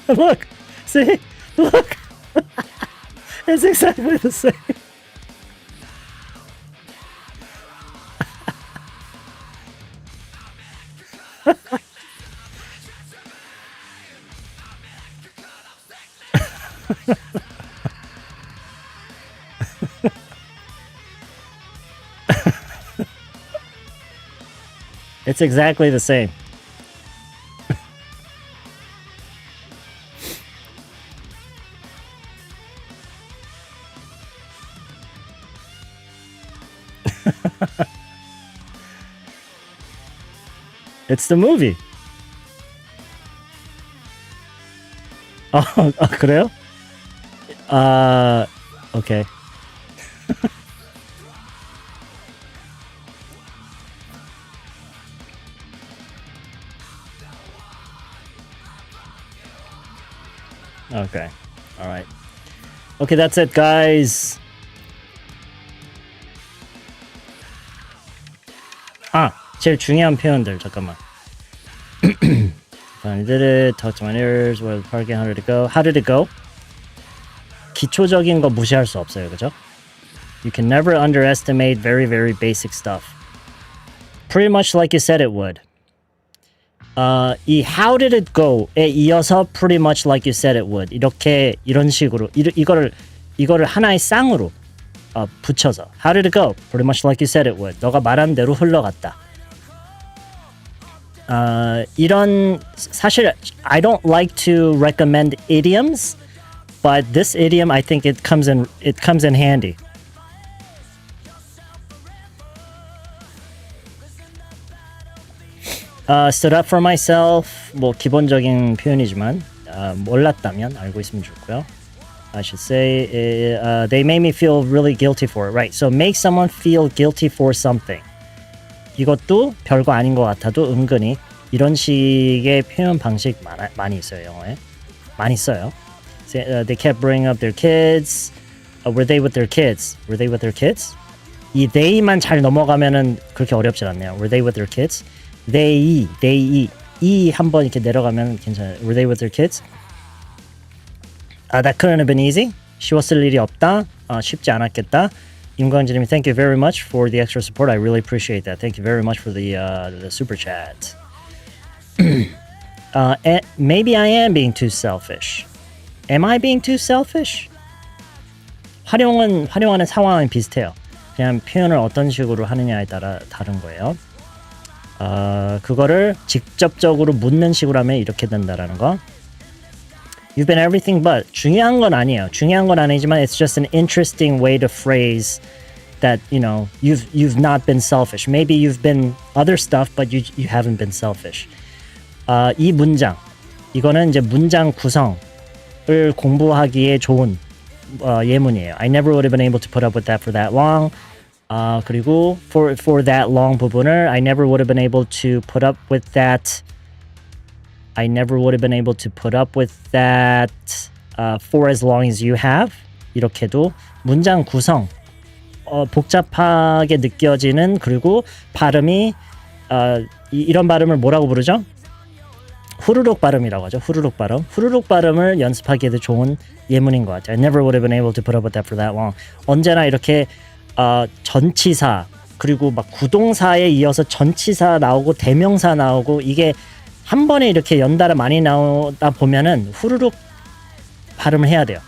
Look. See? Look. It's exactly the same. It's exactly the same. It's the movie. 그래요? Okay. Okay. All right. Okay, that's it, guys. 제일 중요한 표현들 잠깐만. I did it. Talk to my neighbors. Where the parking? How did it go? How did it go? 기초적인 거 무시할 수 없어요, 그죠? You can never underestimate very, very basic stuff. Pretty much like you said it would. 이 how did it go에 이어서 pretty much like you said it would. 이런 식으로 이거를 하나의 쌍으로 붙여서 how did it go? Pretty much like you said it would. 너가 말한 대로 흘러갔다. 이런 사실 I don't like to recommend idioms, but this idiom I think it comes in handy. Stood up for myself. 뭐 기본적인 표현이지만 몰랐다면 알고 있으면 좋고요. I should say they made me feel really guilty for it. Right. So make someone feel guilty for something. 이것도 별거 아닌 것 같아도 은근히 이런 식의 표현 방식 많이 있어요. 영어에. 많이 써요. They kept bringing up their kids. Were they with their kids? Were they with their kids? 이 they만 잘 넘어가면은 그렇게 어렵지 않네요. Were they with their kids? They 한번 이렇게 내려가면 괜찮아요. Were they with their kids? That couldn't have been easy. 쉬웠을 일이 없다. 쉽지 않았겠다. 임광진님, thank you very much for the extra support. I really appreciate that. Thank you very much for the super chat. Maybe I am being too selfish. Am I being too selfish? 활용하는 상황은 비슷해요. 그냥 표현을 어떤 식으로 하느냐에 따라 다른 거예요. 그거를 직접적으로 묻는 식으로 하면 이렇게 된다라는 거. You've been everything but. 중요한 건 아니에요. 중요한 건 아니지만 it's just an interesting way to phrase that, you know, you've not been selfish. Maybe you've been other stuff, but you haven't been selfish. 이 문장, 이거는 이제 문장 구성을 공부하기에 좋은 예문이에요. I never would have been able to put up with that for that long. 그리고 for that long 부분을 I never would have been able to put up with that. I never would have been able to put up with that for as long as you have. 이렇게도 문장 구성 복잡하게 느껴지는 그리고 발음이 이런 발음을 뭐라고 부르죠? 후루룩 발음이라고 하죠. 후루룩 발음. 후루룩 발음을 연습하기에도 좋은 예문인 것 같아요. I never would have been able to put up with that for that long. 언제나 이렇게 전치사 그리고 막 구동사에 이어서 전치사 나오고 대명사 나오고 이게 한 번에 이렇게 연달아 많이 나오다 보면은 후루룩 발음을 해야 돼요.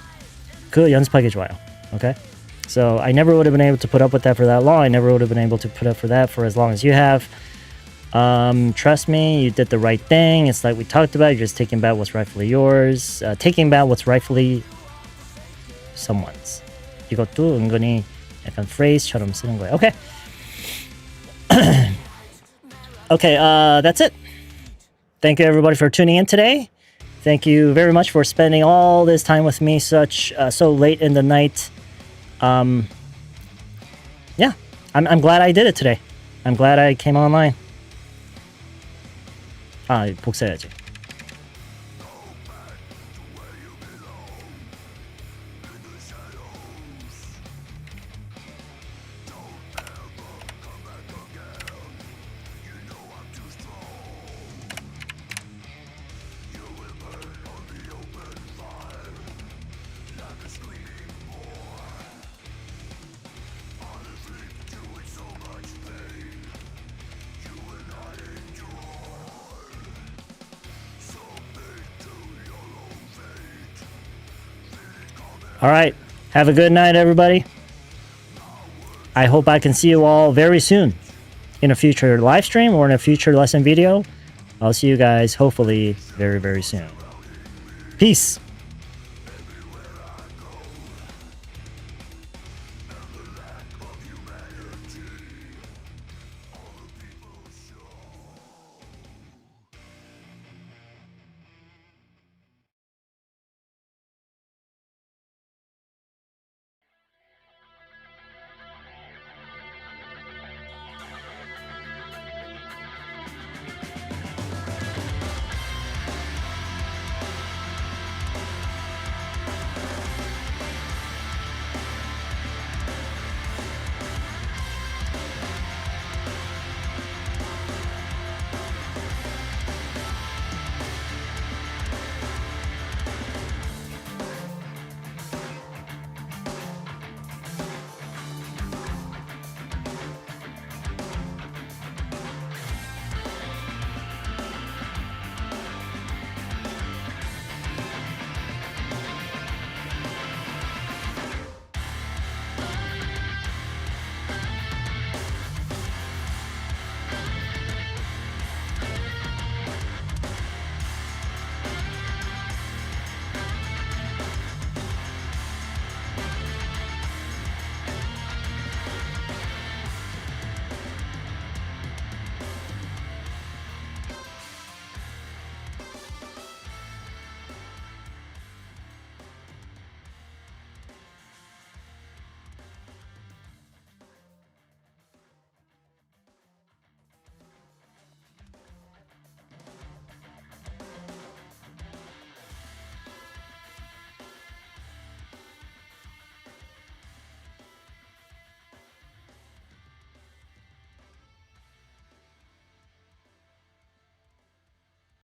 그 연습하기 좋아요. Okay? So I never would have been able to put up with that for that long. I never would have been able to put up for that for as long as you have. Trust me, you did the right thing. It's like we talked about. You're just taking back what's rightfully yours. Taking back what's rightfully someone's. 이것도 은근히 약간 phrase처럼 쓰는 거예요. Okay. Okay, that's it. Thank you everybody for tuning in today. Thank you very much for spending all this time with me so late in the night. Yeah, I'm glad I did it today. I'm glad I came online. 복사해야지. All right. Have a good night, everybody. I hope I can see you all very soon in a future live stream or in a future lesson video. I'll see you guys hopefully very, very soon. Peace.